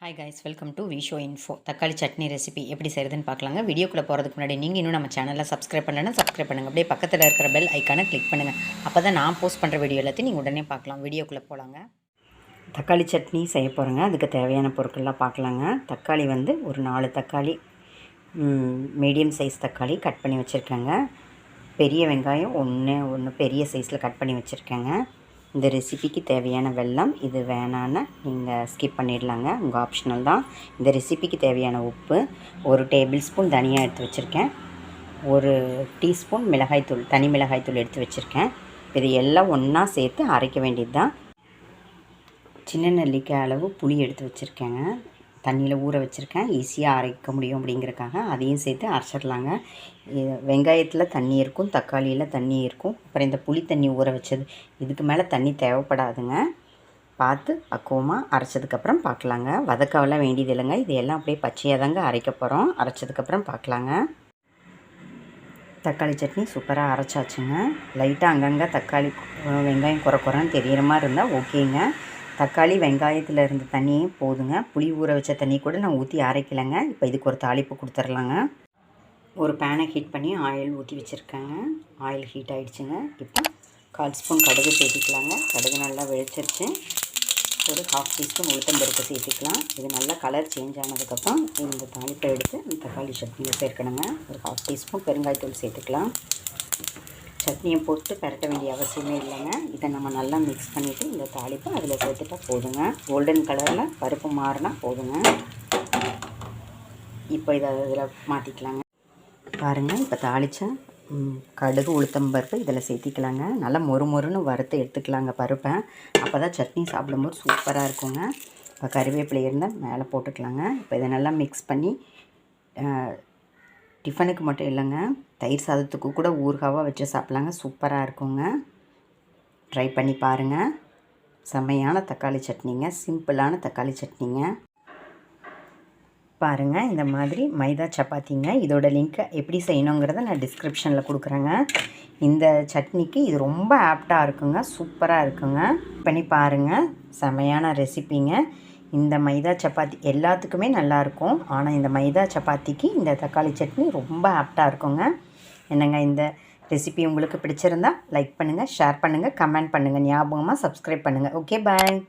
Hi guys, welcome to விஷோ info. தக்காளி சட்னி ரெசிபி எப்படி செய்கிறதுன்னு பார்க்கலாங்க. வீடியோக்குள்ளே போகிறதுக்கு முன்னாடி நீங்கள் இன்னும் நம்ம சேனலில் சப்ஸ்கிரைப் பண்ணலைன்னா சப்ஸ்கிரைப் பண்ணுங்கள். அப்படியே பக்கத்தில் இருக்கிற பெல் ஐக்கானை கிளிக் பண்ணுங்கள். அப்போ தான் நான் போஸ்ட் பண்ணுற வீடியோ எல்லாத்தையும் நீங்கள் உடனே பார்க்கலாம். வீடியோக்குள்ளே போகலாங்க. தக்காளி சட்னி செய்ய போகிறேங்க. அதுக்கு தேவையான பொருட்கள்லாம் பார்க்கலாங்க. தக்காளி வந்து ஒரு 4 தக்காளி, மீடியம் சைஸ் தக்காளி கட் பண்ணி வச்சுருக்கேங்க. பெரிய வெங்காயம் ஒன்று பெரிய சைஸில் கட் பண்ணி வச்சுருக்கேங்க. இந்த ரெசிபிக்கு தேவையான வெல்லம், இது வேணான்னு நீங்கள் ஸ்கிப் பண்ணிடலாங்க, உங்கள் ஆப்ஷனல் தான். இந்த ரெசிபிக்கு தேவையான உப்பு, 1 டேபிள் ஸ்பூன் தனியாக எடுத்து வச்சுருக்கேன், 1 டீஸ்பூன் மிளகாய்த்தூள், தனி மிளகாய்த்தூள் எடுத்து வச்சுருக்கேன். இது எல்லாம் ஒன்றா சேர்த்து அரைக்க வேண்டியது தான். சின்ன நெல்லிக்காய் அளவு புளி எடுத்து வச்சுருக்கேங்க, தண்ணியில் ஊற வச்சுருக்கேன். ஈஸியாக அரைக்க முடியும் அப்படிங்கிறக்காக அதையும் சேர்த்து அரைச்சிடலாங்க. வெங்காயத்தில் தண்ணி இருக்கும், தக்காளியில் தண்ணி இருக்கும். அப்புறம் இந்த புளி தண்ணி ஊற வச்சது, இதுக்கு மேலே தண்ணி தேவைப்படாதுங்க. பார்த்து பக்குவமாக அரைச்சதுக்கப்புறம் பார்க்கலாங்க. வதக்கவெல்லாம் வேண்டியது இல்லைங்க. இது எல்லாம் அப்படியே பச்சையாக தாங்க அரைக்க போகிறோம். அரைச்சதுக்கப்புறம் பார்க்கலாங்க. தக்காளி சட்னி சூப்பராக அரைச்சாச்சுங்க. லைட்டாக அங்கங்கே தக்காளி வெங்காயம் குறைன்னு தெரிகிற மாதிரி இருந்தால் ஓகேங்க. தக்காளி வெங்காயத்தில் இருந்த தண்ணியே போதுங்க. புளி ஊற வச்ச தண்ணி கூட நான் ஊற்றி அரைக்கலைங்க. இப்போ இதுக்கு ஒரு தாளிப்பு கொடுத்துர்லாங்க. ஒரு பேனை ஹீட் பண்ணி ஆயில் ஊற்றி வச்சுருக்கேங்க. ஆயில் ஹீட் ஆகிடுச்சுங்க. இப்போ 1/4 ஸ்பூன் கடுகு சேர்த்திக்கலாங்க. கடுகு நல்லா வெடிச்சிருச்சு. ஒரு 1/2 டீஸ்பூன் உளுத்தம்பருப்பு சேர்த்துக்கலாம். இது நல்லா கலர் சேஞ்ச் ஆனதுக்கப்புறம் இந்த தாளிப்பை எடுத்து அந்த தக்காளி சட்னியில் சேர்க்கணுங்க. ஒரு 1/2 டீஸ்பூன் பெருங்காயத்தூள் சேர்த்துக்கலாம். சட்னியை போட்டு பரட்ட வேண்டிய அவசியமே இல்லைங்க. இதை நம்ம நல்லா மிக்ஸ் பண்ணிவிட்டு இந்த தாளிப்பை அதில் சேர்த்துட்டா போதுங்க. கோல்டன் கலரில் பருப்பு மாறினா போதுங்க. இப்போ இதை அதில் மாற்றிக்கலாங்க. பாருங்கள், இப்போ தாளித்தா கடுகு உளுத்தம்பருப்பு இதில் சேர்த்திக்கலாங்க. நல்லா மொறுன்னு வறுத்து எடுத்துக்கலாங்க பருப்பை. அப்போ தான் சட்னி சாப்பிடும்போது சூப்பராக இருக்குங்க. இப்போ கறிவேப்பிலை இருந்தால் மேலே போட்டுக்கலாங்க. இப்போ இதை நல்லா மிக்ஸ் பண்ணி டிஃபனுக்கு மட்டும் இல்லைங்க, தயிர் சாதத்துக்கு கூட ஊறுகாவாக வச்சு சாப்பிட்லாங்க. சூப்பராக இருக்குங்க. ட்ரை பண்ணி பாருங்கள். செம்மையான தக்காளி சட்னிங்க, சிம்பிளான தக்காளி சட்னிங்க. பாருங்கள், இந்த மாதிரி மைதா சப்பாத்திங்க. இதோட லிங்க்கை எப்படி செய்யணுங்கிறத நான் டிஸ்கிரிப்ஷனில் கொடுக்குறேங்க. இந்த சட்னிக்கு இது ரொம்ப ஆப்டாக இருக்குங்க, சூப்பராக இருக்குங்க. பண்ணி பாருங்கள். செம்மையான ரெசிப்பிங்க. இந்த மைதா சப்பாத்தி எல்லாத்துக்குமே நல்லாயிருக்கும், ஆனால் இந்த மைதா சப்பாத்திக்கு இந்த தக்காளி சட்னி ரொம்ப ஆப்டாக இருக்குங்க. என்னங்க, இந்த ரெசிபி உங்களுக்கு பிடிச்சிருந்தா லைக் பண்ணுங்கள், ஷேர் பண்ணுங்கள், கமெண்ட் பண்ணுங்கள். ஞாபகமாக சப்ஸ்கிரைப் பண்ணுங்கள். ஓகே, பாய்.